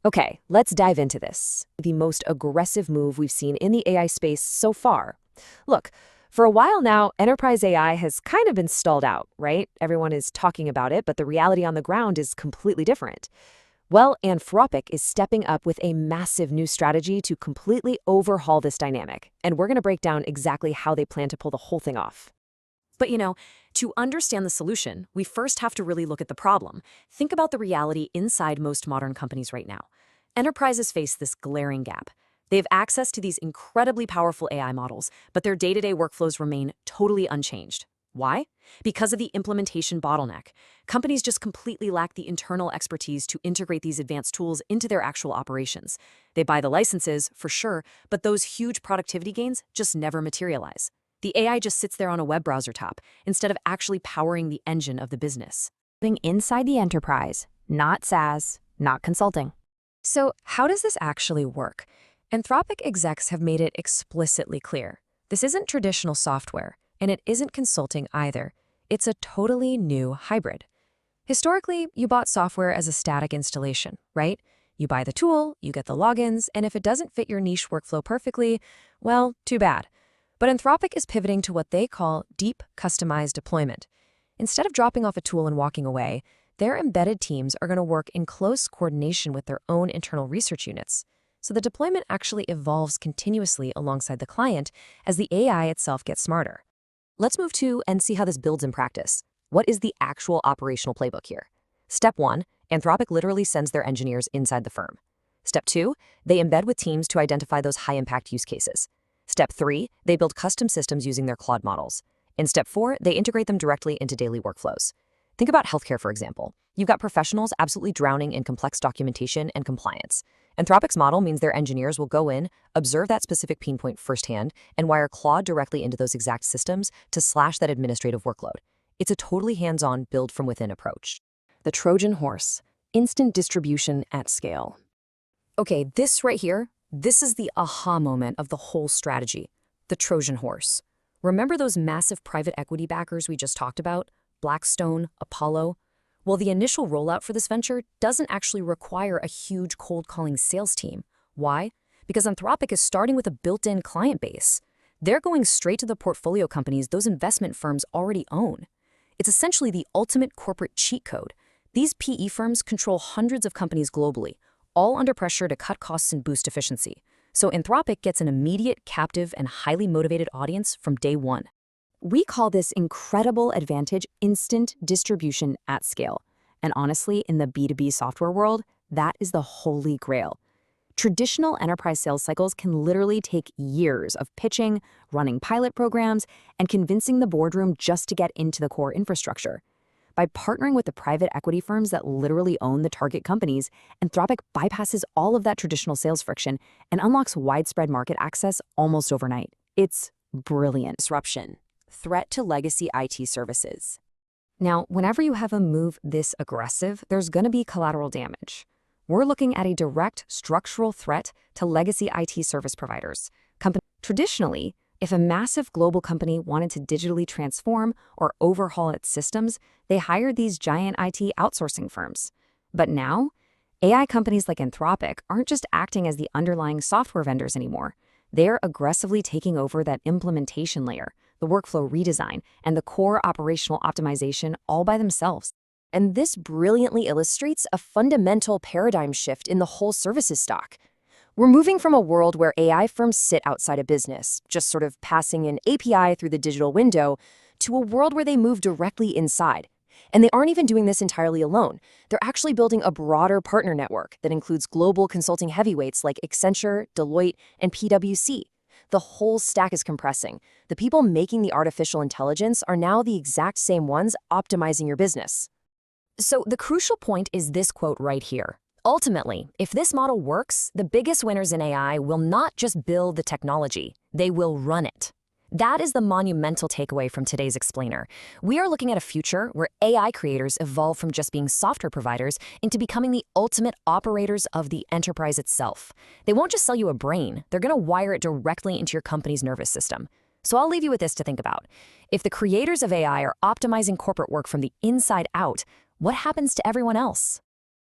Okay, let's dive into this. The most aggressive move we've seen in the AI space so far. Look, for a while now, enterprise AI has kind of been stalled out, right? Everyone is talking about it, but the reality on the ground is completely different. Well, Anthropic is stepping up with a massive new strategy to completely overhaul this dynamic, and we're going to break down exactly how they plan to pull the whole thing off. But to understand the solution, we first have to really look at the problem. Think about the reality inside most modern companies right now. Enterprises face this glaring gap. They have access to these incredibly powerful AI models, but their day-to-day workflows remain totally unchanged. Why? Because of the implementation bottleneck. Companies just completely lack the internal expertise to integrate these advanced tools into their actual operations. They buy the licenses, for sure, but those huge productivity gains just never materialize. The AI just sits there on a web browser top, instead of actually powering the engine of the business. Living inside the enterprise, not SaaS, not consulting. So how does this actually work? Anthropic execs have made it explicitly clear. This isn't traditional software, and it isn't consulting either. It's a totally new hybrid. Historically, you bought software as a static installation, right? You buy the tool, you get the logins, and if it doesn't fit your niche workflow perfectly, well, too bad. But Anthropic is pivoting to what they call deep customized deployment. Instead of dropping off a tool and walking away, their embedded teams are going to work in close coordination with their own internal research units. So the deployment actually evolves continuously alongside the client as the AI itself gets smarter. Let's move to and see how this builds in practice. What is the actual operational playbook here? Step 1, Anthropic literally sends their engineers inside the firm. Step 2, they embed with teams to identify those high-impact use cases. Step 3, they build custom systems using their Claude models. In Step 4, they integrate them directly into daily workflows. Think about healthcare, for example. You've got professionals absolutely drowning in complex documentation and compliance. Anthropic's model means their engineers will go in, observe that specific pain point firsthand, and wire Claude directly into those exact systems to slash that administrative workload. It's a totally hands-on, build-from-within approach. The Trojan horse, instant distribution at scale. Okay, this right here, this is the aha moment of the whole strategy, the Trojan horse. Remember those massive private equity backers we just talked about? Blackstone, Apollo? Well, the initial rollout for this venture doesn't actually require a huge cold-calling sales team. Why? Because Anthropic is starting with a built-in client base. They're going straight to the portfolio companies those investment firms already own. It's essentially the ultimate corporate cheat code. These PE firms control hundreds of companies globally, all under pressure to cut costs and boost efficiency. So Anthropic gets an immediate, captive, and highly motivated audience from day one. We call this incredible advantage instant distribution at scale. And honestly, in the B2B software world, that is the holy grail. Traditional enterprise sales cycles can literally take years of pitching, running pilot programs, and convincing the boardroom just to get into the core infrastructure. By partnering with the private equity firms that literally own the target companies, Anthropic bypasses all of that traditional sales friction and unlocks widespread market access almost overnight. It's brilliant. Disruption. Threat to legacy IT services. Now, whenever you have a move this aggressive, there's going to be collateral damage. We're looking at a direct structural threat to legacy IT service providers. Traditionally, if a massive global company wanted to digitally transform or overhaul its systems, they hired these giant IT outsourcing firms. But now, AI companies like Anthropic aren't just acting as the underlying software vendors anymore. They're aggressively taking over that implementation layer, the workflow redesign, and the core operational optimization all by themselves. And this brilliantly illustrates a fundamental paradigm shift in the whole services stock. We're moving from a world where AI firms sit outside a business, just sort of passing an API through the digital window, to a world where they move directly inside. And they aren't even doing this entirely alone. They're actually building a broader partner network that includes global consulting heavyweights like Accenture, Deloitte, and PwC. The whole stack is compressing. The people making the artificial intelligence are now the exact same ones optimizing your business. So the crucial point is this quote right here. Ultimately, if this model works, the biggest winners in AI will not just build the technology, they will run it. That is the monumental takeaway from today's explainer. We are looking at a future where AI creators evolve from just being software providers into becoming the ultimate operators of the enterprise itself. They won't just sell you a brain, they're going to wire it directly into your company's nervous system. So I'll leave you with this to think about. If the creators of AI are optimizing corporate work from the inside out, what happens to everyone else?